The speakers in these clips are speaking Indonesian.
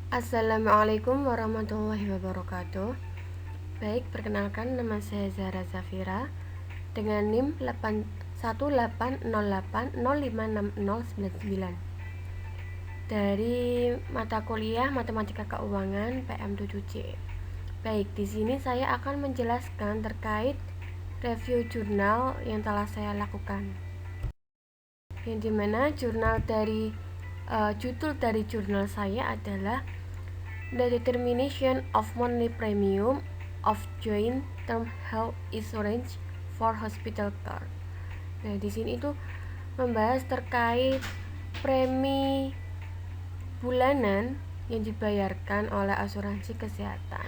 Assalamualaikum warahmatullahi wabarakatuh. Baik, perkenalkan nama saya Zahra Zafira dengan NIM 18080805699 dari mata kuliah Matematika Keuangan PM7C. Baik, di sini saya akan menjelaskan terkait review jurnal yang telah saya lakukan. Yang dimana judul dari jurnal saya adalah The Determination of Monthly Premium of Joint Term Health Insurance for Hospital Care. Nah, di sini itu membahas terkait premi bulanan yang dibayarkan oleh asuransi kesehatan.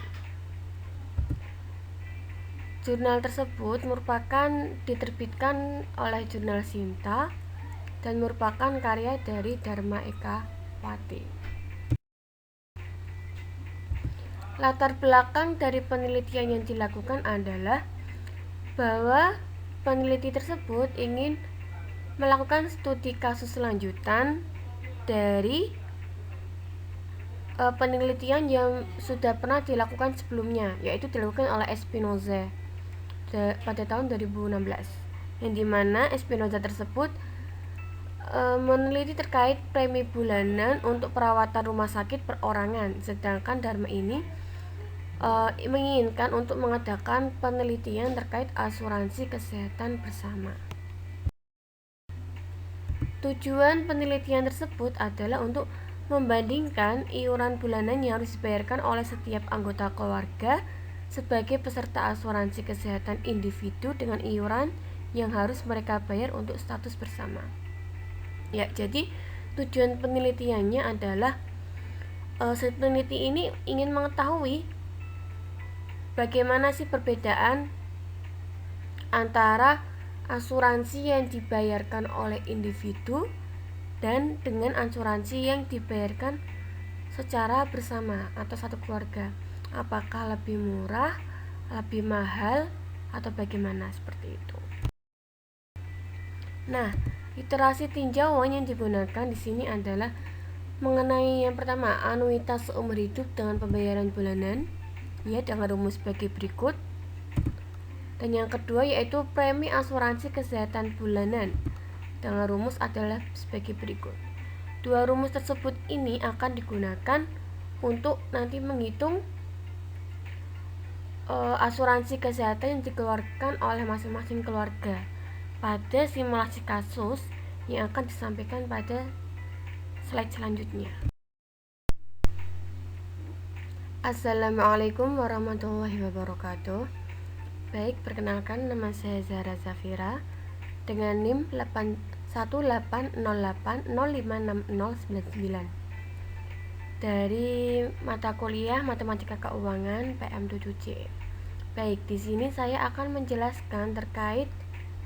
Jurnal tersebut merupakan diterbitkan oleh Jurnal Sinta dan merupakan karya dari Dharma Eka Wati. Latar belakang dari penelitian yang dilakukan adalah bahwa peneliti tersebut ingin melakukan studi kasus lanjutan dari penelitian yang sudah pernah dilakukan sebelumnya, yaitu dilakukan oleh Espinoza pada tahun 2016, yang dimana Espinoza tersebut meneliti terkait premi bulanan untuk perawatan rumah sakit perorangan, sedangkan Dharma ini menginginkan untuk mengadakan penelitian terkait asuransi kesehatan bersama. Tujuan penelitian tersebut adalah untuk membandingkan iuran bulanan yang harus dibayarkan oleh setiap anggota keluarga sebagai peserta asuransi kesehatan individu dengan iuran yang harus mereka bayar untuk status bersama. Ya, jadi tujuan penelitiannya adalah peneliti ini ingin mengetahui bagaimana sih perbedaan antara asuransi yang dibayarkan oleh individu dan dengan asuransi yang dibayarkan secara bersama atau satu keluarga. Apakah lebih murah, lebih mahal, atau bagaimana seperti itu. Nah, iterasi tinjauan yang digunakan di sini adalah mengenai yang pertama, anuitas seumur hidup dengan pembayaran bulanan, ya, dengan rumus sebagai berikut. Dan yang kedua yaitu premi asuransi kesehatan bulanan, dengan rumus adalah sebagai berikut. Dua rumus tersebut ini akan digunakan untuk nanti menghitung asuransi kesehatan yang dikeluarkan oleh masing-masing keluarga pada simulasi kasus yang akan disampaikan pada slide selanjutnya. Assalamualaikum warahmatullahi wabarakatuh. Baik, perkenalkan nama saya Zahra Zafira dengan NIM 18080805699 dari mata kuliah Matematika Keuangan PM7C. Baik, di sini saya akan menjelaskan terkait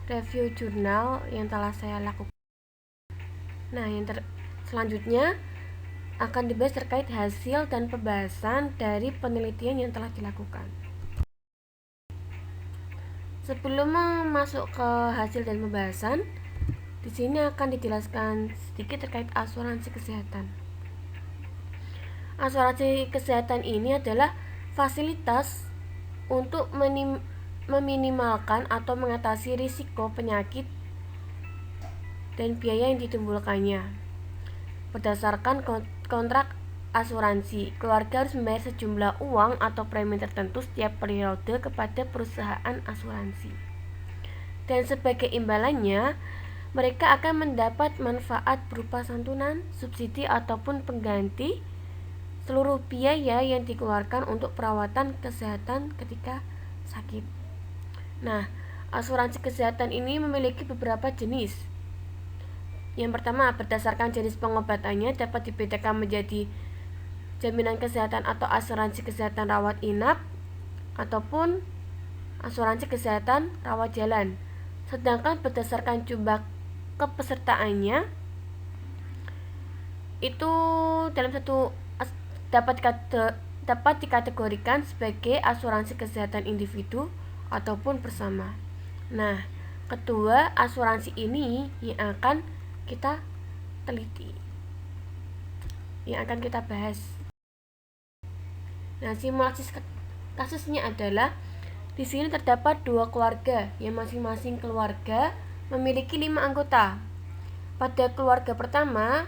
review jurnal yang telah saya lakukan. Nah, selanjutnya akan dibahas terkait hasil dan pembahasan dari penelitian yang telah dilakukan. Sebelum masuk ke hasil dan pembahasan, di sini akan dijelaskan sedikit terkait asuransi kesehatan. Asuransi kesehatan ini adalah fasilitas untuk meminimalkan atau mengatasi risiko penyakit dan biaya yang ditimbulkannya. Berdasarkan kontrak asuransi, keluarga harus membayar sejumlah uang atau premi tertentu setiap periode kepada perusahaan asuransi. Dan sebagai imbalannya, mereka akan mendapat manfaat berupa santunan, subsidi ataupun pengganti seluruh biaya yang dikeluarkan untuk perawatan kesehatan ketika sakit. Nah, asuransi kesehatan ini memiliki beberapa jenis. Yang pertama, berdasarkan jenis pengobatannya dapat dibedakan menjadi jaminan kesehatan atau asuransi kesehatan rawat inap ataupun asuransi kesehatan rawat jalan. Sedangkan berdasarkan jumlah kepesertaannya itu dalam satu dapat dikategorikan sebagai asuransi kesehatan individu ataupun bersama. Nah, kedua asuransi ini yang akan kita teliti, yang akan kita bahas. Nah, simulasi kasusnya adalah di sini terdapat dua keluarga yang masing-masing keluarga memiliki 5 anggota. Pada keluarga pertama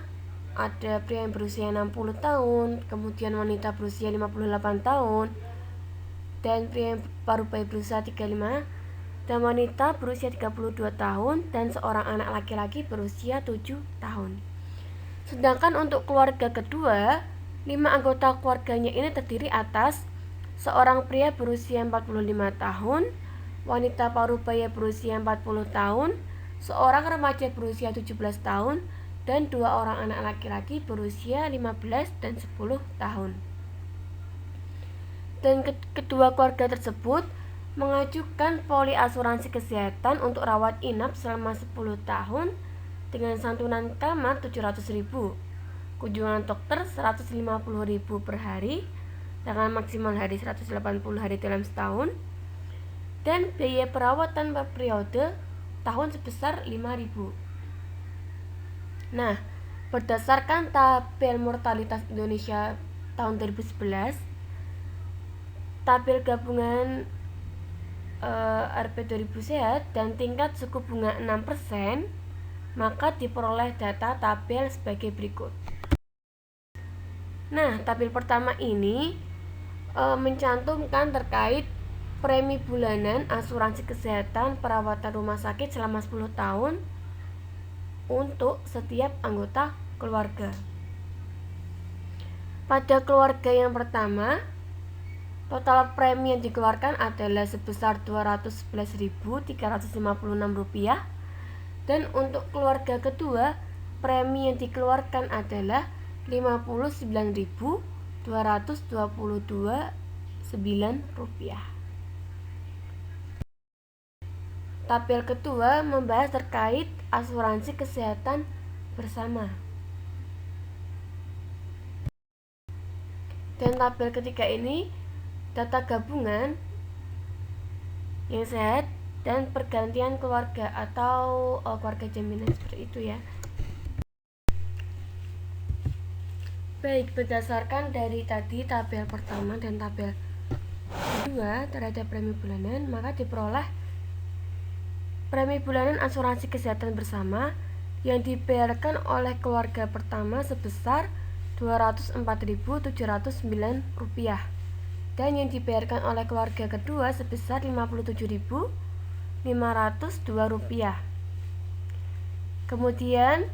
ada pria yang berusia 60 tahun, kemudian wanita berusia 58 tahun, dan pria yang baru bayi berusia 35, dan wanita berusia 32 tahun, dan seorang anak laki-laki berusia 7 tahun. Sedangkan untuk keluarga kedua, 5 anggota keluarganya ini terdiri atas seorang pria berusia 45 tahun, wanita parubaya berusia 40 tahun, seorang remaja berusia 17 tahun, dan 2 orang anak laki-laki berusia 15 dan 10 tahun. Dan kedua keluarga tersebut mengajukan poli asuransi kesehatan untuk rawat inap selama 10 tahun dengan santunan kamar 700.000, kunjungan dokter 150.000 per hari dengan maksimal hari 180 hari dalam setahun, dan biaya perawatan per periode tahun sebesar 5.000. Nah, berdasarkan tabel mortalitas Indonesia tahun 2011, tabel gabungan RP 2000 sehat dan tingkat suku bunga 6%, maka diperoleh data tabel sebagai berikut. Nah, tabel pertama ini mencantumkan terkait premi bulanan asuransi kesehatan perawatan rumah sakit selama 10 tahun untuk setiap anggota keluarga. Pada keluarga yang pertama, total premi yang dikeluarkan adalah sebesar Rp211.356, dan untuk keluarga kedua, premi yang dikeluarkan adalah Rp59.222,9. Tabel kedua membahas terkait asuransi kesehatan bersama. Dan tabel ketiga ini data gabungan yang sehat dan pergantian keluarga atau keluarga jaminan, seperti itu ya. Baik, berdasarkan dari tadi tabel pertama dan tabel kedua terhadap premi bulanan, maka diperoleh premi bulanan asuransi kesehatan bersama yang dibayarkan oleh keluarga pertama sebesar Rp204.709, dan yang dibayarkan oleh keluarga kedua sebesar Rp57.502. Kemudian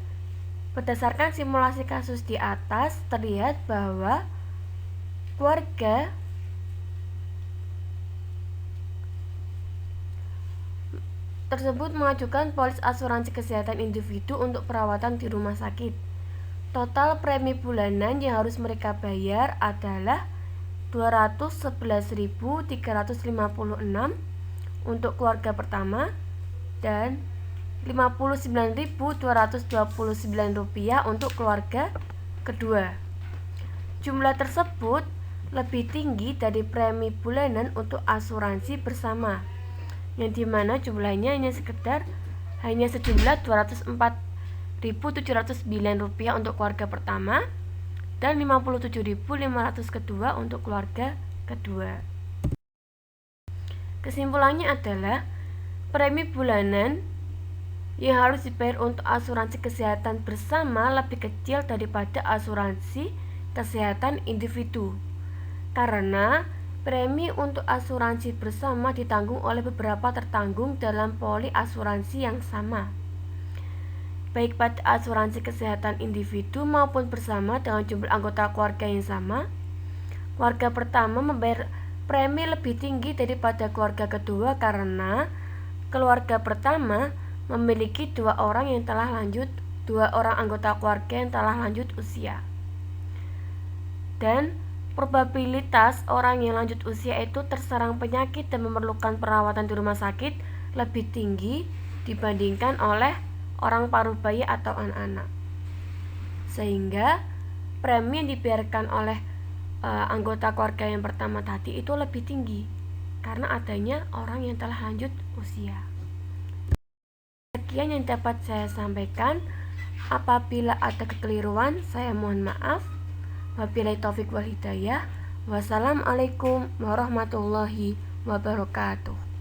berdasarkan simulasi kasus di atas, terlihat bahwa keluarga tersebut mengajukan polis asuransi kesehatan individu untuk perawatan di rumah sakit. Total premi bulanan yang harus mereka bayar adalah Rp211.356 untuk keluarga pertama dan Rp59.229 untuk keluarga kedua. Jumlah tersebut lebih tinggi dari premi bulanan untuk asuransi bersama, yang dimana jumlahnya hanya sejumlah Rp204.709 untuk keluarga pertama dan Rp57.500 kedua untuk keluarga kedua. Kesimpulannya adalah premi bulanan yang harus dibayar untuk asuransi kesehatan bersama lebih kecil daripada asuransi kesehatan individu, karena premi untuk asuransi bersama ditanggung oleh beberapa tertanggung dalam poli asuransi yang sama, baik pada asuransi kesehatan individu maupun bersama dengan jumlah anggota keluarga yang sama. Keluarga pertama membayar premi lebih tinggi daripada keluarga kedua karena keluarga pertama memiliki dua orang anggota keluarga yang telah lanjut usia, dan probabilitas orang yang lanjut usia itu terserang penyakit dan memerlukan perawatan di rumah sakit lebih tinggi dibandingkan oleh orang parubaya atau anak-anak, sehingga premi yang dibayarkan oleh anggota keluarga yang pertama tadi itu lebih tinggi karena adanya orang yang telah lanjut usia. Sekian yang dapat saya sampaikan. Apabila ada kekeliruan, saya mohon maaf. Wabillahi taufik wal hidayah. Wassalamualaikum warahmatullahi wabarakatuh.